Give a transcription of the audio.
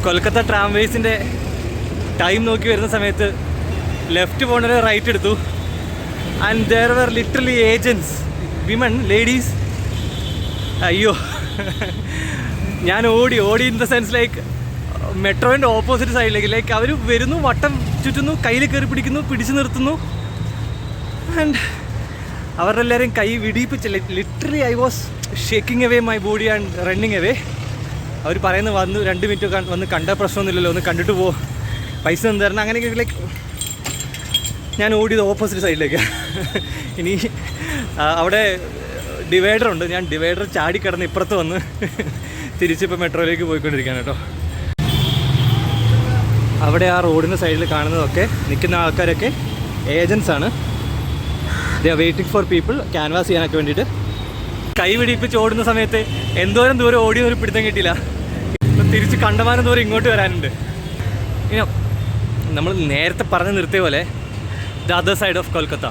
Kolkata ട്രാംവേസിൻ്റെ time നോക്കി വരുന്ന സമയത്ത് ലെഫ്റ്റ് പോകണ റൈറ്റ് എടുത്തു. And there were literally agents, women, ladies. അയ്യോ, ഞാൻ ഓടി ഇൻ ദ സെൻസ് ലൈക്ക് മെട്രോൻ്റെ ഓപ്പോസിറ്റ് സൈഡിലേക്ക്. ലൈക്ക് അവർ വരുന്നു, വട്ടം ചുറ്റുന്നു, കയ്യിൽ കയറി പിടിക്കുന്നു, പിടിച്ചു നിർത്തുന്നു. ആൻഡ് അവരുടെ എല്ലാവരെയും കൈ വിടിയിപ്പിച്ച് literally I was shaking away my body and running away. അവർ പറയുന്നത് വന്നു 2 മിനിറ്റ് വന്ന് കണ്ട പ്രശ്നമൊന്നുമില്ലല്ലോ, ഒന്ന് കണ്ടിട്ട് പോ, പൈസ ഒന്ന് തരണം, അങ്ങനെയൊക്കെ. ലൈക്ക് ഞാൻ ഓടിയത് ഓപ്പോസിറ്റ് സൈഡിലേക്ക്. ഇനി അവിടെ ഡിവൈഡറുണ്ട്, ഞാൻ ഡിവൈഡർ ചാടിക്കിടന്ന് ഇപ്പുറത്ത് വന്ന് തിരിച്ചിപ്പോൾ മെട്രോയിലേക്ക് പോയിക്കൊണ്ടിരിക്കുകയാണ് കേട്ടോ. അവിടെ ആ റോഡിൻ്റെ സൈഡിൽ കാണുന്നതൊക്കെ നിൽക്കുന്ന ആൾക്കാരൊക്കെ ഏജൻസാണ്. They are waiting for people canvas ചെയ്യാനൊക്കെ വേണ്ടിയിട്ട്. കൈ പിടിപ്പിച്ച് ഓടുന്ന സമയത്ത് എന്തോരം ദൂരം ഓടിയൊരു പിടുത്തം കിട്ടിയില്ല. തിരിച്ച് കണ്ടമാനം ദൂരം ഇങ്ങോട്ട് വരാനുണ്ട്. ഇനി നമ്മൾ നേരത്തെ പറഞ്ഞു നിർത്തിയ പോലെ the other side of Kolkata.